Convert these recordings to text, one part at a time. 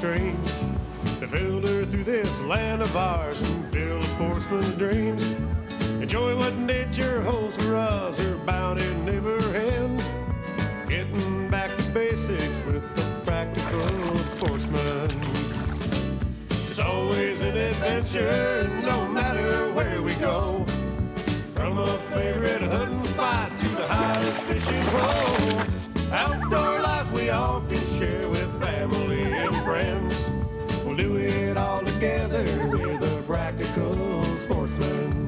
streams that filter through this land of ours and fill a sportsman's dreams. Enjoy what nature holds for us, her bounty never ends. Getting back to basics with the practical sportsman. It's always an adventure, no matter where we go. From a favorite hunting spot to the hottest fishing hole. Outdoor life we all can share with family and friends. We'll do it all together with a practical sportsman.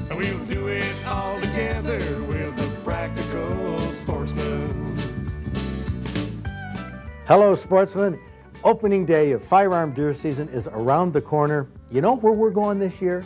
We'll do it all together with a practical sportsman. Hello, sportsmen. Opening day of firearm deer season is around the corner. You know where we're going this year?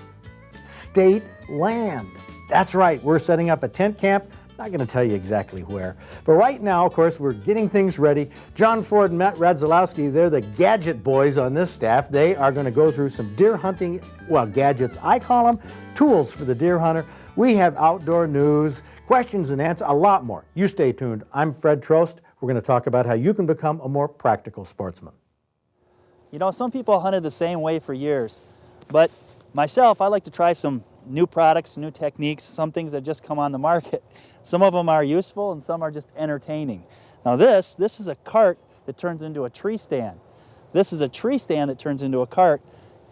State land. That's right, we're setting up a tent camp. Not going to tell you exactly where. But right now, of course, we're getting things ready. John Ford and Matt Radzalowski, they're the gadget boys on this staff. They are going to go through some deer hunting, well, gadgets. I call them tools for the deer hunter. We have outdoor news, questions and answers, a lot more. You stay tuned. I'm Fred Trost. We're going to talk about how you can become a more practical sportsman. You know, some people hunted the same way for years, but myself, I like to try some new products, new techniques, some things that just come on the market. Some of them are useful and some are just entertaining. Now this is a cart that turns into a tree stand. This is a tree stand that turns into a cart,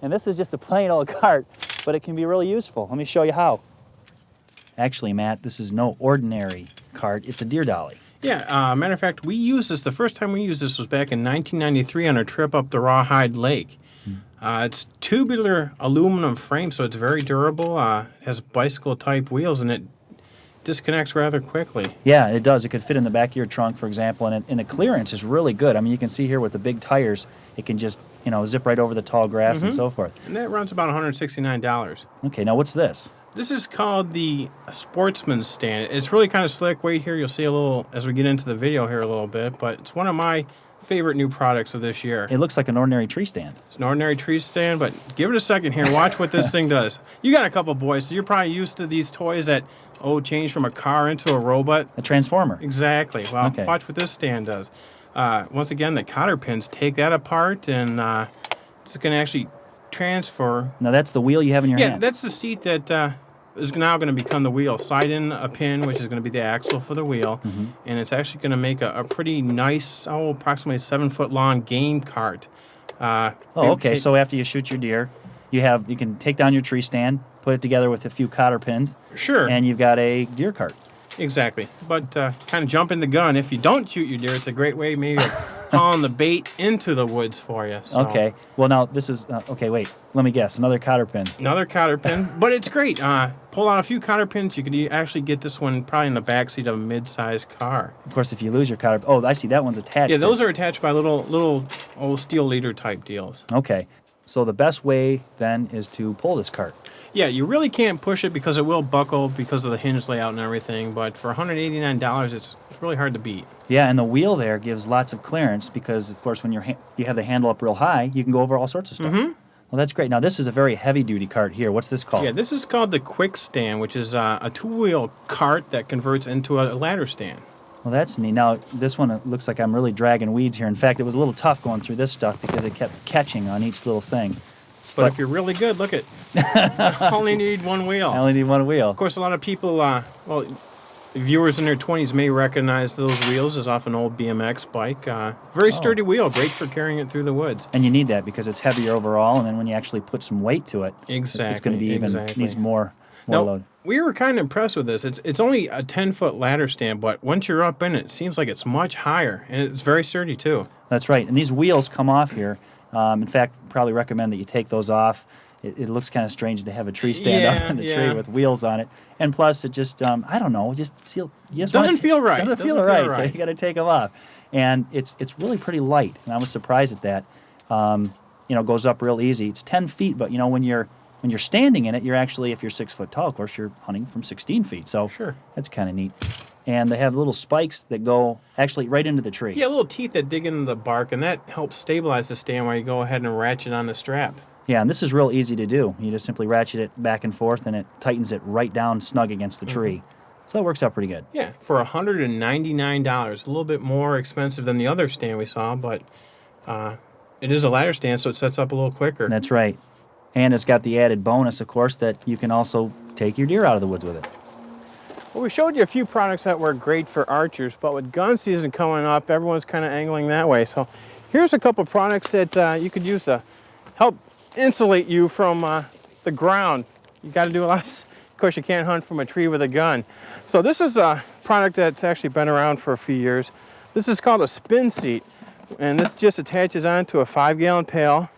and this is just a plain old cart, but it can be really useful. Let me show you how. Actually, Matt, this is no ordinary cart, it's a deer dolly. Yeah, matter of fact, we used this, the first time we used this was back in 1993 on a trip up the Rawhide Lake. It's tubular aluminum frame, so it's very durable. It has bicycle-type wheels, and it disconnects rather quickly. Yeah, it does. It could fit in the back of your trunk, for example, and the clearance is really good. I mean, you can see here with the big tires, it can just, zip right over the tall grass and so forth. And that runs about $169. Okay, now what's this? This is called the Sportsman Stand. It's really kind of slick. Wait here, you'll see a little as we get into the video here a little bit, but it's one of my favorite new products of this year. It looks like an ordinary tree stand. It's an ordinary tree stand, but give it a second here. Watch what this thing does. You got a couple boys, so you're probably used to these toys that, change from a car into a robot. A transformer. Exactly. Well, Watch what this stand does. Once again, the cotter pins take that apart, and it's going to actually transfer. Now that's the wheel you have in your hand. Yeah, that's the seat that is now going to become the wheel. Slide in a pin, which is going to be the axle for the wheel, and it's actually going to make a pretty nice, approximately 7-foot-long game cart. Okay. So after you shoot your deer, you can take down your tree stand, put it together with a few cotter pins. Sure. And you've got a deer cart. Exactly. But kind of jumping the gun, if you don't shoot your deer, it's a great way maybe of hauling the bait into the woods for you. So. Okay. Well, now this is, wait. Let me guess. Another cotter pin. Another cotter pin. But it's great. Pull out a few cotter pins. You could actually get this one probably in the backseat of a mid-sized car. Of course, if you lose your cotter... Oh, I see. That one's attached. Yeah, those are attached by little old steel leader type deals. Okay. So the best way, then, is to pull this cart. Yeah, you really can't push it because it will buckle because of the hinge layout and everything, but for $189, it's really hard to beat. Yeah, and the wheel there gives lots of clearance because, of course, when you have the handle up real high, you can go over all sorts of stuff. Well, that's great. Now, this is a very heavy-duty cart here. What's this called? Yeah, this is called the Quick Stand, which is a two-wheel cart that converts into a ladder stand. Well, that's neat. Now, this one looks like I'm really dragging weeds here. In fact, it was a little tough going through this stuff because it kept catching on each little thing. But if you're really good, look at only need one wheel. I only need one wheel. Of course, a lot of people, viewers in their 20s may recognize those wheels as off an old BMX bike. Very sturdy wheel, great for carrying it through the woods. And you need that because it's heavier overall, and then when you actually put some weight to it, it's going to be needs more load. We were kind of impressed with this. It's only a 10-foot ladder stand, but once you're up in it, it seems like it's much higher, and it's very sturdy too. That's right, and these wheels come off here. In fact, probably recommend that you take those off. It looks kind of strange to have a tree stand up in the tree with wheels on it. And plus, it just, I don't know, doesn't feel right. Doesn't feel right, so you got to take them off. And it's really pretty light, and I was surprised at that. Goes up real easy. It's 10 feet, but, when you're standing in it, you're actually, if you're 6 foot tall, of course, you're hunting from 16 feet. So that's kind of neat. And they have little spikes that go actually right into the tree. Yeah, little teeth that dig into the bark, and that helps stabilize the stand while you go ahead and ratchet on the strap. Yeah, and this is real easy to do. You just simply ratchet it back and forth, and it tightens it right down snug against the tree. So that works out pretty good. Yeah, for $199, a little bit more expensive than the other stand we saw, but It is a ladder stand, so it sets up a little quicker. That's right. And it's got the added bonus, of course, that you can also take your deer out of the woods with it. Well, we showed you a few products that were great for archers, but with gun season coming up, everyone's kind of angling that way. So here's a couple products that you could use to help insulate you from the ground. You got to do a lot. Of course, you can't hunt from a tree with a gun. So this is a product that's actually been around for a few years. This is called a spin seat, and this just attaches onto a 5-gallon pail.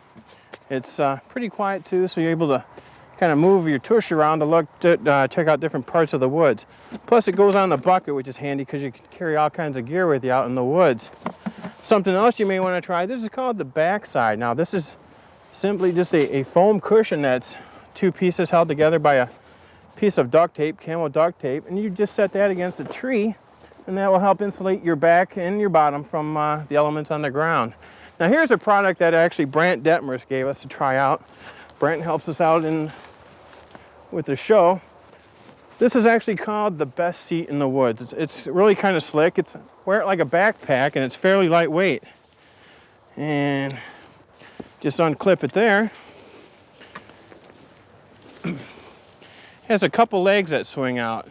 It's pretty quiet too, so you're able to kind of move your tush around to look to check out different parts of the woods. Plus it goes on the bucket, which is handy because you can carry all kinds of gear with you out in the woods. Something else you may want to try, this is called the backside. Now this is simply just a foam cushion that's 2 pieces held together by a piece of duct tape, camo duct tape, and you just set that against a tree, and that will help insulate your back and your bottom from the elements on the ground. Now here's a product that actually Brant Detmers gave us to try out. Brant helps us out with the show. This is actually called the best seat in the woods. It's really kind of slick. Wear it like a backpack, and it's fairly lightweight. And just unclip it there. Has a couple legs that swing out.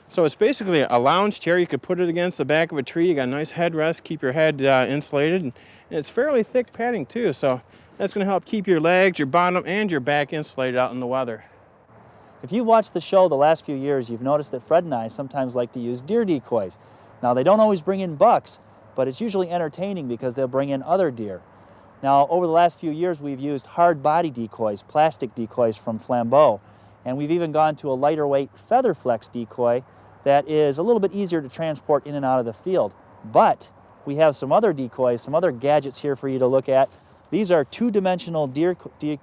So it's basically a lounge chair. You could put it against the back of a tree. You got a nice headrest, keep your head insulated. And it's fairly thick padding too, so that's going to help keep your legs, your bottom, and your back insulated out in the weather. If you've watched the show the last few years, you've noticed that Fred and I sometimes like to use deer decoys. Now, they don't always bring in bucks, but it's usually entertaining because they'll bring in other deer. Now, over the last few years, we've used hard body decoys, plastic decoys from Flambeau, and we've even gone to a lighter weight feather flex decoy that is a little bit easier to transport in and out of the field. But we have some other decoys, some other gadgets here for you to look at. These are 2-dimensional deer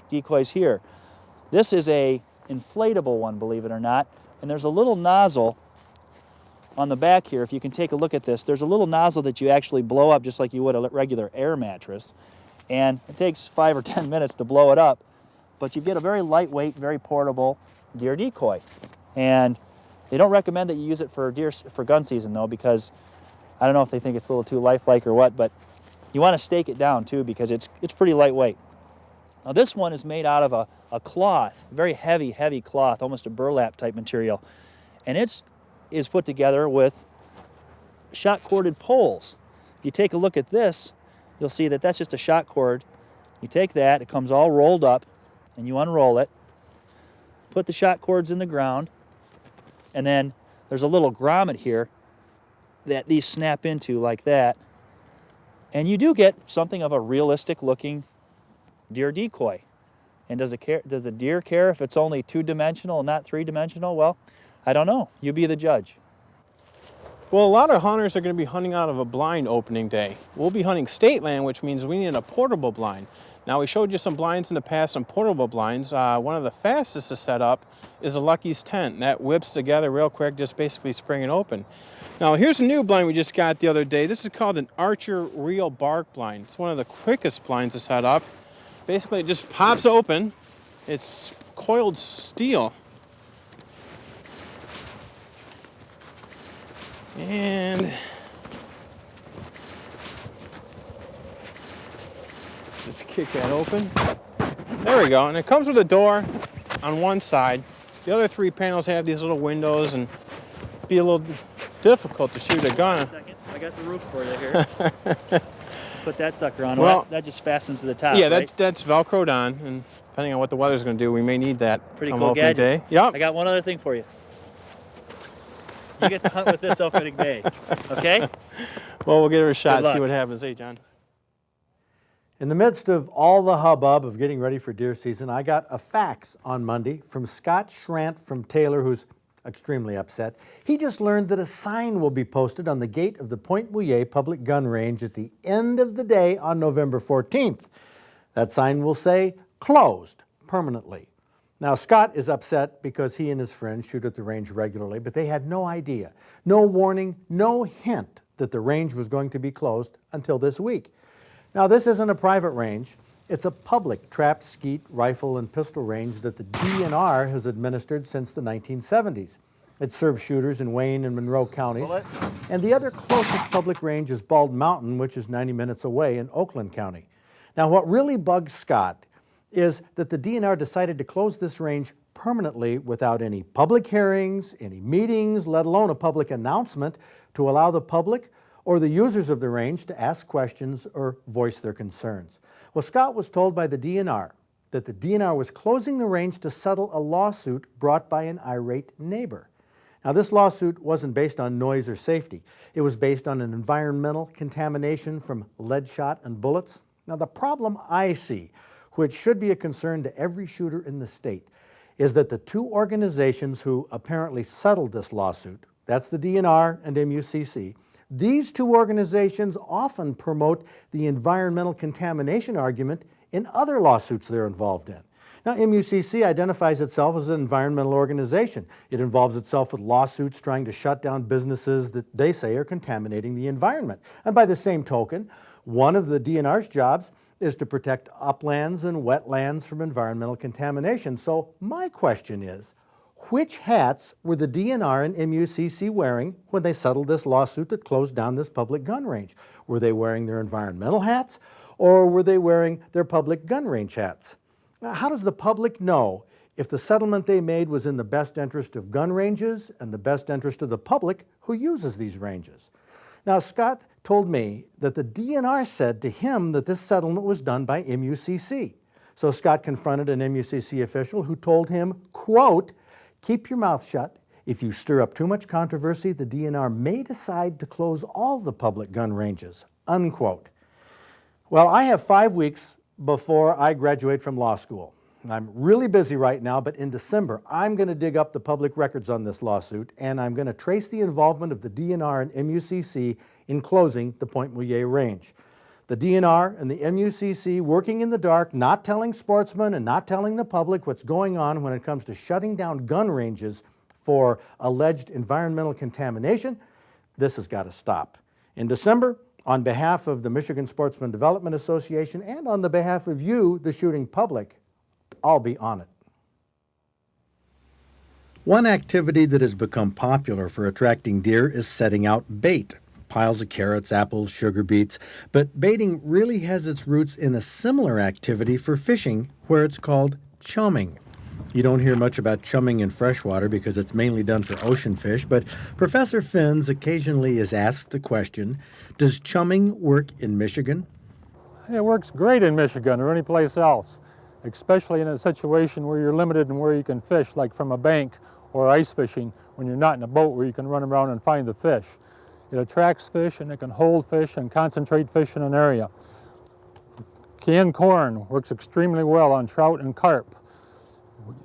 decoys here. This is a inflatable one, believe it or not, and there's a little nozzle on the back here. If you can take a look at this, there's a little nozzle that you actually blow up just like you would a regular air mattress, and it takes 5 or 10 minutes to blow it up, but you get a very lightweight, very portable deer decoy. And they don't recommend that you use it for gun season though, because I don't know if they think it's a little too lifelike or what, but you want to stake it down too because it's pretty lightweight. Now this one is made out of a cloth, very heavy cloth, almost a burlap type material, and it is put together with shot corded poles. If you take a look at this, you'll see that that's just a shot cord. You take that, it comes all rolled up, and you unroll it, put the shot cords in the ground, and then there's a little grommet here that these snap into like that, and you do get something of a realistic looking deer decoy. And does a deer care if it's only 2-dimensional and not 3-dimensional? Well, I don't know. You be the judge. Well, a lot of hunters are going to be hunting out of a blind opening day. We'll be hunting state land, which means we need a portable blind. Now, we showed you some blinds in the past, some portable blinds. One of the fastest to set up is a Lucky's tent. That whips together real quick, just basically springing open. Now, here's a new blind we just got the other day. This is called an Archer Real Bark blind. It's one of the quickest blinds to set up. Basically, it just pops open. It's coiled steel. And just kick that open. There we go. And it comes with a door on one side. The other 3 panels have these little windows, and it'd be a little difficult to shoot a gun. I got the roof for you here. Put that sucker on. Well, that just fastens to the top. Yeah, right? that's Velcroed on, and depending on what the weather's going to do, we may need that. Pretty come cool opening gadgets. day. Yep. I got one other thing for you. You get to hunt with this opening day, okay? Well, we'll give it a shot, Good luck. see what happens. Hey, John. In the midst of all the hubbub of getting ready for deer season, I got a fax on Monday from Scott Schrant from Taylor, who's extremely upset. He just learned that a sign will be posted on the gate of the Point Mouillet Public Gun Range at the end of the day on November 14th. That sign will say, "Closed permanently." Now, Scott is upset because he and his friends shoot at the range regularly, but they had no idea, no warning, no hint that the range was going to be closed until this week. Now, this isn't a private range. It's a public trap, skeet, rifle, and pistol range that the DNR has administered since the 1970s. It serves shooters in Wayne and Monroe counties. And the other closest public range is Bald Mountain, which is 90 minutes away in Oakland County. Now, what really bugs Scott is that the DNR decided to close this range permanently without any public hearings, any meetings, let alone a public announcement to allow the public or the users of the range to ask questions or voice their concerns. Well, Scott was told by the DNR that the DNR was closing the range to settle a lawsuit brought by an irate neighbor. Now, this lawsuit wasn't based on noise or safety. It was based on an environmental contamination from lead shot and bullets. Now, the problem I see, which should be a concern to every shooter in the state, is that the two organizations who apparently settled this lawsuit, that's the DNR and MUCC, these two organizations often promote the environmental contamination argument in other lawsuits they're involved in. Now, MUCC identifies itself as an environmental organization. It involves itself with lawsuits trying to shut down businesses that they say are contaminating the environment. And by the same token, one of the DNR's jobs is to protect uplands and wetlands from environmental contamination. So my question is, which hats were the DNR and MUCC wearing when they settled this lawsuit that closed down this public gun range? Were they wearing their environmental hats, or were they wearing their public gun range hats? Now, how does the public know if the settlement they made was in the best interest of gun ranges and the best interest of the public who uses these ranges? Now, Scott told me that the DNR said to him that this settlement was done by MUCC. So Scott confronted an MUCC official who told him, quote, "Keep your mouth shut. If you stir up too much controversy, the DNR may decide to close all the public gun ranges," unquote. Well, I have 5 weeks before I graduate from law school. I'm really busy right now, but in December, I'm going to dig up the public records on this lawsuit, and I'm going to trace the involvement of the DNR and MUCC in closing the Point Mouillet range. The DNR and the MUCC working in the dark, not telling sportsmen and not telling the public what's going on when it comes to shutting down gun ranges for alleged environmental contamination. This has got to stop. In December, on behalf of the Michigan Sportsman Development Association and on the behalf of you, the shooting public, I'll be on it. One activity that has become popular for attracting deer is setting out bait. Piles of carrots, apples, sugar beets. But baiting really has its roots in a similar activity for fishing where it's called chumming. You don't hear much about chumming in freshwater because it's mainly done for ocean fish, but Professor Finns occasionally is asked the question, does chumming work in Michigan? It works great in Michigan or any place else, especially in a situation where you're limited in where you can fish, like from a bank or ice fishing when you're not in a boat where you can run around and find the fish. It attracts fish and it can hold fish and concentrate fish in an area. Canned corn works extremely well on trout and carp.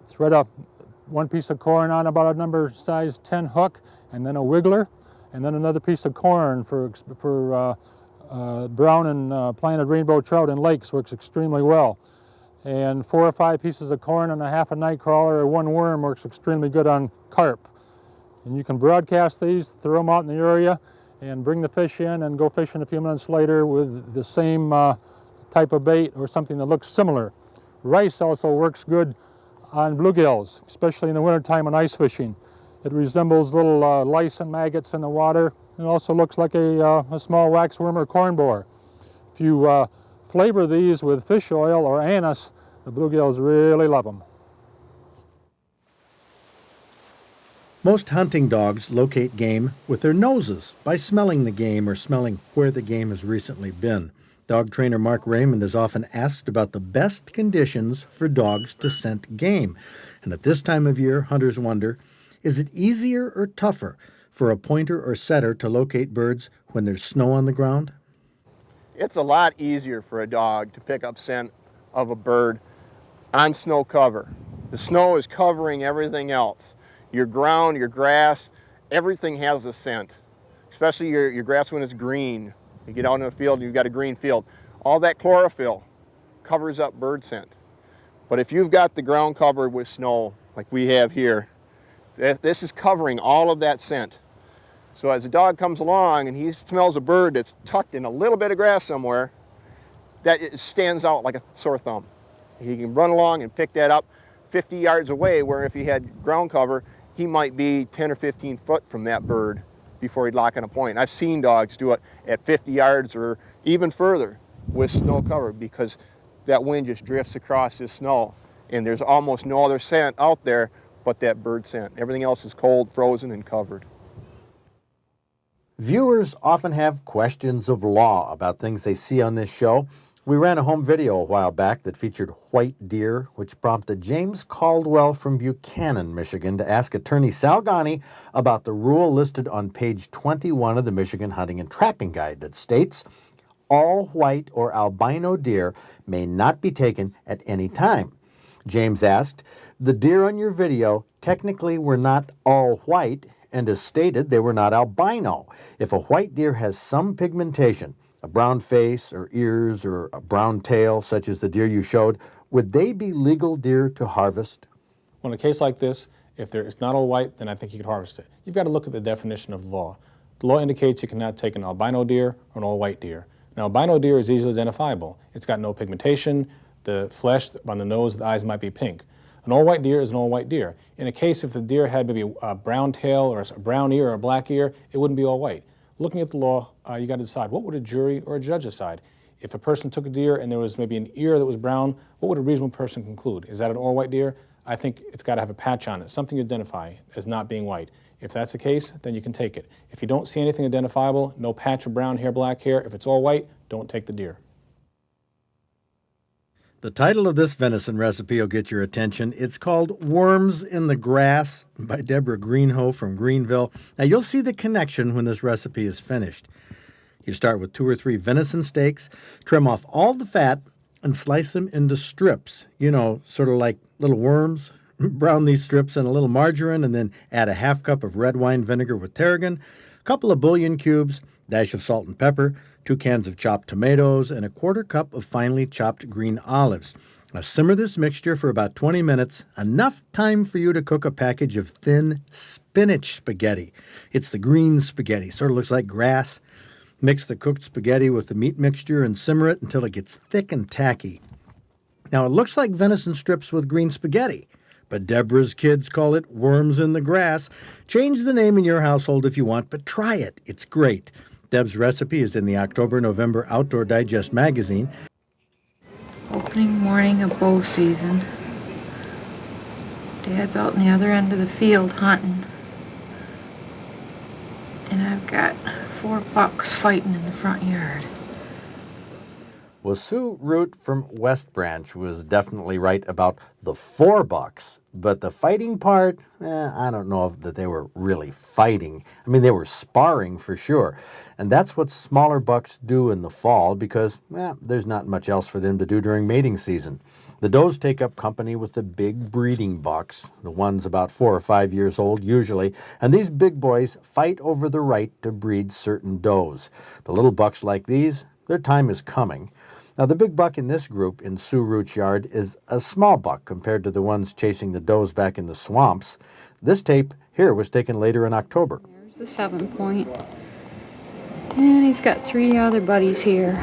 Thread up one piece of corn on about a number size 10 hook, and then a wiggler, and then another piece of corn for brown and planted rainbow trout in lakes works extremely well. And 4 or 5 pieces of corn and a half a night crawler or one worm works extremely good on carp. And you can broadcast these, throw them out in the area, and bring the fish in and go fishing a few minutes later with the same type of bait or something that looks similar. Rice also works good on bluegills, especially in the wintertime on ice fishing. It resembles little lice and maggots in the water. It also looks like a small waxworm or corn borer. If you flavor these with fish oil or anise, the bluegills really love them. Most hunting dogs locate game with their noses by smelling the game or smelling where the game has recently been. Dog trainer Mark Raymond is often asked about the best conditions for dogs to scent game. And at this time of year, hunters wonder, is it easier or tougher for a pointer or setter to locate birds when there's snow on the ground? It's a lot easier for a dog to pick up scent of a bird on snow cover. The snow is covering everything else. Your ground, your grass, everything has a scent, especially your grass when it's green. You get out in the field and you've got a green field. All that chlorophyll covers up bird scent. But if you've got the ground covered with snow, like we have here, this is covering all of that scent. So as a dog comes along and he smells a bird that's tucked in a little bit of grass somewhere, that it stands out like a sore thumb. He can run along and pick that up 50 yards away, where if he had ground cover, he might be 10 or 15 foot from that bird before he'd lock on a point. I've seen dogs do it at 50 yards or even further. with snow cover because that wind just drifts across this snow. And there's almost no other scent out there but that bird scent. Everything else is cold, frozen, and covered. Viewers often have questions of law about things they see on this show. We ran a home video a while back that featured white deer, which prompted James Caldwell from Buchanan, Michigan, to ask attorney Sal Ghani about the rule listed on page 21 of the Michigan Hunting and Trapping Guide that states, all white or albino deer may not be taken at any time. James asked, the deer on your video technically were not all white, and as stated, they were not albino. If a white deer has some pigmentation, a brown face or ears or a brown tail, such as the deer you showed, would they be legal deer to harvest? Well, in a case like this, if it's not all white, then I think you could harvest it. You've got to look at the definition of law. The law indicates you cannot take an albino deer or an all white deer. Now, albino deer is easily identifiable. It's got no pigmentation. The flesh on the nose, the eyes might be pink. An all-white deer is an all-white deer. In a case if the deer had maybe a brown tail or a brown ear or a black ear, it wouldn't be all white. Looking at the law, you got to decide, what would a jury or a judge decide? If a person took a deer and there was maybe an ear that was brown, what would a reasonable person conclude? Is that an all-white deer? I think it's got to have a patch on it, something you identify as not being white. If that's the case, then you can take it. If you don't see anything identifiable, no patch of brown hair, black hair, if it's all white, don't take the deer. The title of this venison recipe will get your attention. It's called Worms in the Grass by Deborah Greenhoe from Greenville. Now, you'll see the connection when this recipe is finished. You start with 2 or 3 venison steaks, trim off all the fat, and slice them into strips, sort of like little worms. Brown these strips in a little margarine and then add a half cup of red wine vinegar with tarragon, a couple of bouillon cubes, dash of salt and pepper, 2 cans of chopped tomatoes, and a 1/4 cup of finely chopped green olives. Now simmer this mixture for about 20 minutes, enough time for you to cook a package of thin spinach spaghetti. It's the green spaghetti, sort of looks like grass. Mix the cooked spaghetti with the meat mixture and simmer it until it gets thick and tacky. Now it looks like venison strips with green spaghetti, but Deborah's kids call it worms in the grass. Change the name in your household if you want, but try it. It's great. Deb's recipe is in the October-November Outdoor Digest magazine. Opening morning of bow season. Dad's out in the other end of the field hunting. And I've got 4 bucks fighting in the front yard. Well, Sue Root from West Branch was definitely right about the 4 bucks, but the fighting part, I don't know that they were really fighting. I mean, they were sparring for sure, and that's what smaller bucks do in the fall because there's not much else for them to do during mating season. The does take up company with the big breeding bucks, the ones about 4 or 5 years old usually, and these big boys fight over the right to breed certain does. The little bucks like these, their time is coming. Now, the big buck in this group in Sue Root's yard is a small buck compared to the ones chasing the does back in the swamps. This tape here was taken later in October. There's the 7-point. And he's got 3 other buddies here.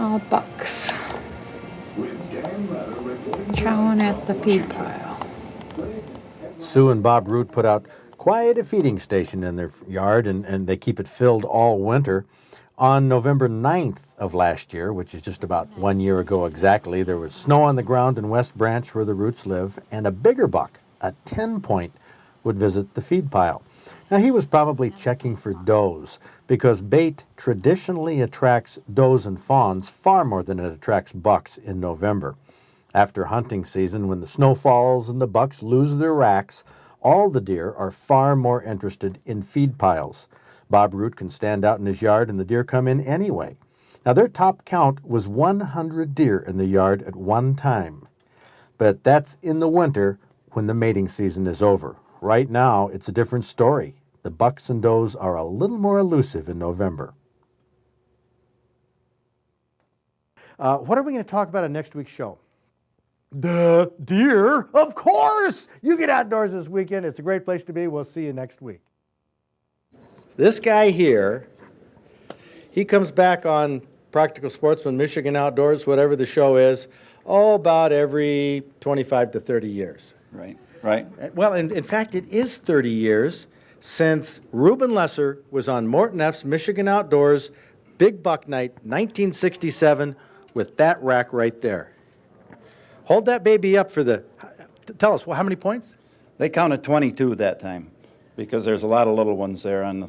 All bucks. Chowing at the feed pile. Sue and Bob Root put out quite a feeding station in their yard, and they keep it filled all winter. On November 9th of last year, which is just about 1 year ago exactly, there was snow on the ground in West Branch where the Roots live, and a bigger buck, a 10-point, would visit the feed pile. Now, he was probably checking for does because bait traditionally attracts does and fawns far more than it attracts bucks in November. After hunting season, when the snow falls and the bucks lose their racks, all the deer are far more interested in feed piles. Bob Root can stand out in his yard and the deer come in anyway. Now, their top count was 100 deer in the yard at one time. But that's in the winter when the mating season is over. Right now, it's a different story. The bucks and does are a little more elusive in November. What are we going to talk about in next week's show? The deer, of course! You get outdoors this weekend. It's a great place to be. We'll see you next week. This guy here, he comes back on Practical Sportsman, Michigan Outdoors, whatever the show is, about every 25 to 30 years. Right. Well, in fact, it is 30 years since Reuben Lesser was on Morton F's Michigan Outdoors Big buck night, 1967, with that rack right there. Hold that baby up for the, tell us, well, how many points? They counted 22 that time because there's a lot of little ones there on the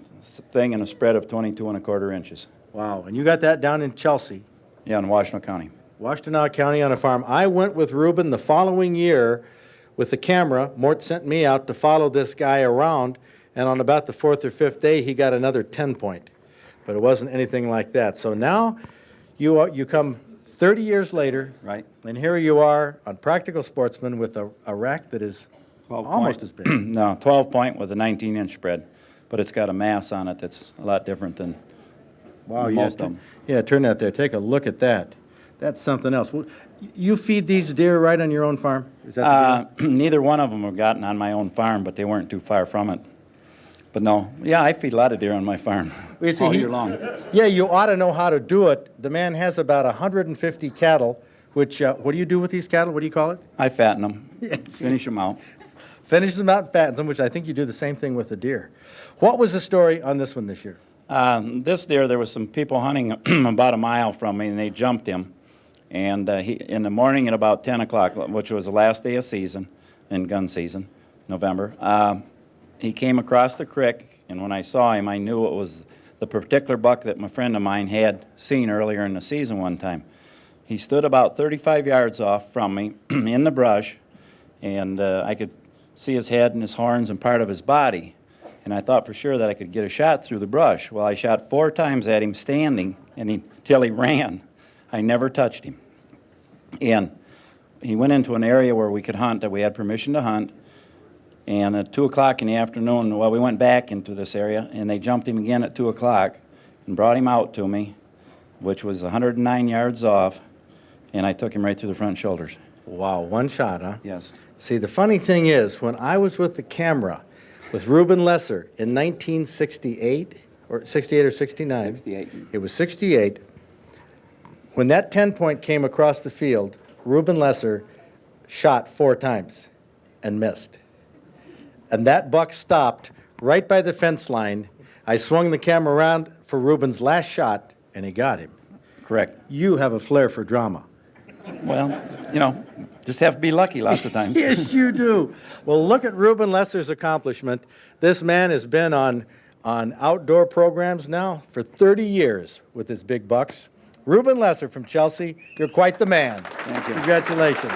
thing and a spread of 22 1/4 inches. Wow, and you got that down in Chelsea. Yeah, in Washtenaw County. Washtenaw County on a farm. I went with Reuben the following year with the camera. Mort sent me out to follow this guy around, and on about the 4th or 5th day, he got another 10-point. But it wasn't anything like that. So now you come 30 years later, Right. and here you are on Practical Sportsman with a rack that is 12 almost point. as big. No, 12 point with a 19-inch spread, but it's got a mass on it that's a lot different than Wow, most of them. Yeah, turn that there. Take a look at that. That's something else. Well, you feed these deer right on your own farm? Is that the deal? Neither one of them have gotten on my own farm, but they weren't too far from it. But no, yeah, I feed a lot of deer on my farm Well, you see, all he- year long. Yeah, you ought to know how to do it. The man has about 150 cattle, which, what do you do with these cattle? What do you call it? I fatten them, finish them out. Finishes them out and fattens them, which I think you do the same thing with the deer. What was the story on this one this year? This deer, there was some people hunting about a mile from me, and they jumped him. And in the morning at about 10 o'clock, which was the last day of season, in gun season, November, he came across the creek, and when I saw him, I knew it was the particular buck that my friend of mine had seen earlier in the season one time. He stood about 35 yards off from me in the brush, and I could see his head and his horns and part of his body. And I thought for sure that I could get a shot through the brush. Well, I shot 4 times at him standing till he ran. I never touched him. And he went into an area where we could hunt, that we had permission to hunt. And at 2 o'clock in the afternoon, well, we went back into this area, and they jumped him again at 2 o'clock and brought him out to me, which was 109 yards off, and I took him right through the front shoulders. Wow, one shot, huh? Yes. See, the funny thing is, when I was with the camera with Reuben Lesser in 1968, or 68 or 69. 68. It was 68. When that 10-point came across the field, Reuben Lesser shot 4 times and missed. And that buck stopped right by the fence line. I swung the camera around for Reuben's last shot, and he got him. Correct. You have a flair for drama. Well, you know, just have to be lucky lots of times. Yes, you do. Well, look at Reuben Lesser's accomplishment. This man has been on outdoor programs now for 30 years with his big bucks. Reuben Lesser from Chelsea, you're quite the man. Thank you. Congratulations.